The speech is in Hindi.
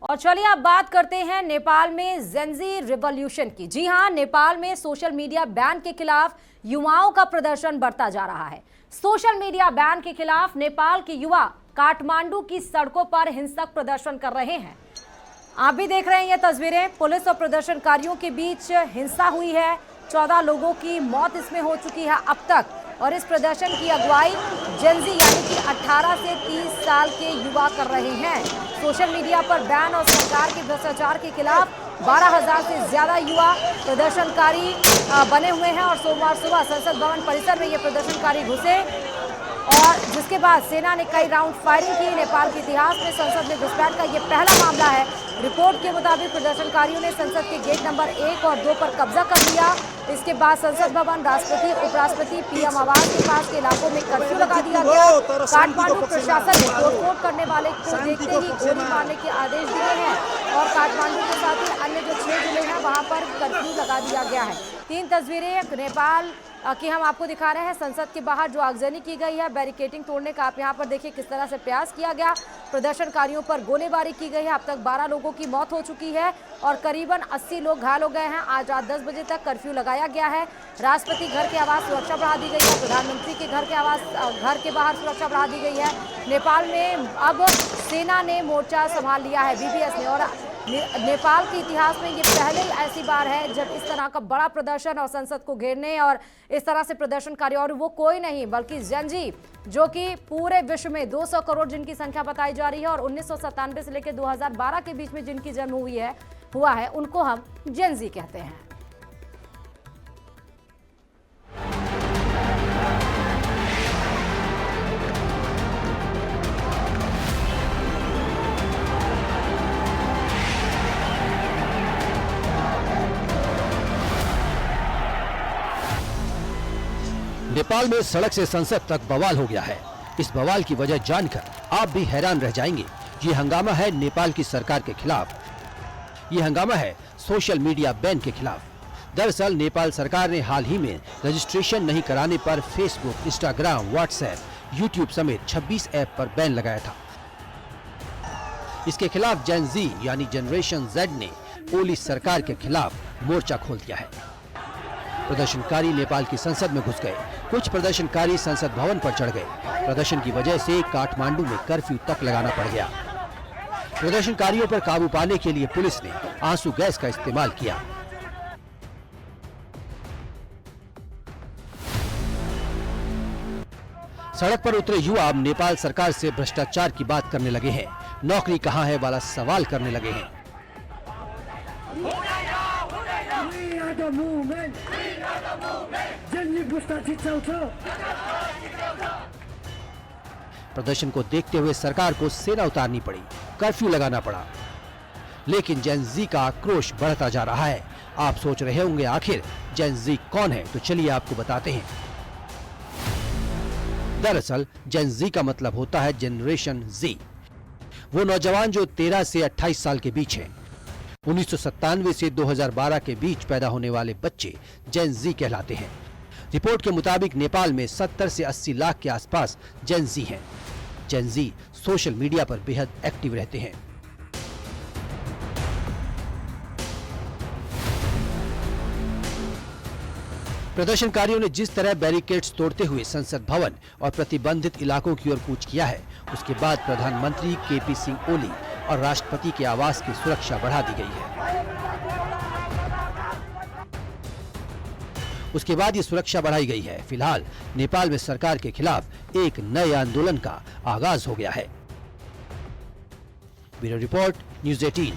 और चलिए अब बात करते हैं नेपाल में जेनजी रिवॉल्यूशन की। जी हां, नेपाल में सोशल मीडिया बैन के खिलाफ युवाओं का प्रदर्शन बढ़ता जा रहा है। सोशल मीडिया बैन के खिलाफ नेपाल के युवा काठमांडू की सड़कों पर हिंसक प्रदर्शन कर रहे हैं। आप भी देख रहे हैं ये तस्वीरें। पुलिस और प्रदर्शनकारियों के बीच हिंसा हुई है। 14 लोगों की मौत इसमें हो चुकी है अब तक। और इस प्रदर्शन की अगुवाई जेनजी यानी कि 18 से 30 साल के युवा कर रहे हैं। सोशल मीडिया पर बैन और सरकार के भ्रष्टाचार के खिलाफ 12,000 से ज्यादा युवा प्रदर्शनकारी बने हुए हैं। और सोमवार सुबह संसद भवन परिसर में ये प्रदर्शनकारी घुसे और जिसके बाद सेना ने कई राउंड फायरिंग की। नेपाल के इतिहास में संसद में घुसपैठ का ये पहला मामला है। रिपोर्ट के मुताबिक प्रदर्शनकारियों ने संसद के गेट नंबर 1 और 2 पर कब्जा कर लिया। इसके बाद संसद भवन, राष्ट्रपति, उपराष्ट्रपति, पीएम आवास के पास के इलाकों में कर्फ्यू लगा दिया गया। काठमांडू प्रशासन ने तोड़फोड़ करने वाले को देखते ही गोली मारने के आदेश दिए हैं और काठमांडू के साथ ही अन्य जो 6 जिले हैं वहां पर कर्फ्यू लगा दिया गया है। 3 तस्वीरें नेपाल कि हम आपको दिखा रहे हैं। संसद के बाहर जो आगजनी की गई है, बैरिकेडिंग तोड़ने का आप यहाँ पर देखिए किस तरह से प्रयास किया गया। प्रदर्शनकारियों पर गोलीबारी की गई है। अब तक 12 लोगों की मौत हो चुकी है और करीबन 80 लोग घायल हो गए हैं। आज रात 10 बजे तक कर्फ्यू लगाया गया है। राष्ट्रपति घर के आवास सुरक्षा बढ़ा दी गई है। प्रधानमंत्री के घर के बाहर सुरक्षा बढ़ा दी गई है। नेपाल में अब सेना ने मोर्चा संभाल लिया है, बीबीएस ने। और नेपाल के इतिहास में ये पहले ऐसी बार है जब इस तरह का बड़ा प्रदर्शन और संसद को घेरने और इस तरह से प्रदर्शनकारी, और वो कोई नहीं बल्कि जेनजी, जो कि पूरे विश्व में 200 करोड़ जिनकी संख्या बताई जा रही है और 1997 से लेकर 2012 के बीच में जिनकी जन्म हुआ है उनको हम जेनजी कहते हैं। नेपाल में सड़क से संसद तक बवाल हो गया है। इस बवाल की वजह जानकर आप भी हैरान रह जाएंगे। ये हंगामा है नेपाल की सरकार के खिलाफ। ये हंगामा है सोशल मीडिया बैन के खिलाफ। दरअसल नेपाल सरकार ने हाल ही में रजिस्ट्रेशन नहीं कराने पर फेसबुक, इंस्टाग्राम, व्हाट्सएप, यूट्यूब समेत 26 ऐप पर बैन लगाया था। इसके खिलाफ जेन जी यानी जनरेशन जेड ने पुलिस सरकार के खिलाफ मोर्चा खोल दिया है। प्रदर्शनकारी नेपाल की संसद में घुस गए। कुछ प्रदर्शनकारी संसद भवन पर चढ़ गए। प्रदर्शन की वजह से काठमांडू में कर्फ्यू तक लगाना पड़ गया। प्रदर्शनकारियों पर काबू पाने के लिए पुलिस ने आंसू गैस का इस्तेमाल किया। सड़क पर उतरे युवा अब नेपाल सरकार से भ्रष्टाचार की बात करने लगे हैं। नौकरी कहां है वाला सवाल करने लगे हैं। प्रदर्शन को देखते हुए सरकार को सेना उतारनी पड़ी, कर्फ्यू लगाना पड़ा। लेकिन जेन जी का आक्रोश बढ़ता जा रहा है। आप सोच रहे होंगे आखिर जेन जी कौन है, तो चलिए आपको बताते हैं। दरअसल जेन जी का मतलब होता है जनरेशन जी। वो नौजवान जो 13 से 28 साल के बीच हैं। 1997 से 2012 के बीच पैदा होने वाले बच्चे जेन जी कहलाते हैं। रिपोर्ट के मुताबिक नेपाल में 70 से 80 लाख के आसपास जेन जी हैं। जेन जी सोशल मीडिया पर बेहद एक्टिव रहते हैं। प्रदर्शनकारियों ने जिस तरह बैरिकेड्स तोड़ते हुए संसद भवन और प्रतिबंधित इलाकों की ओर कूच किया है, उसके बाद प्रधानमंत्री केपी सिंह ओली और राष्ट्रपति के आवास की सुरक्षा बढ़ा दी गई है। उसके बाद ये सुरक्षा बढ़ाई गई है। फिलहाल नेपाल में सरकार के खिलाफ एक नए आंदोलन का आगाज हो गया है। Bureau report, news 18।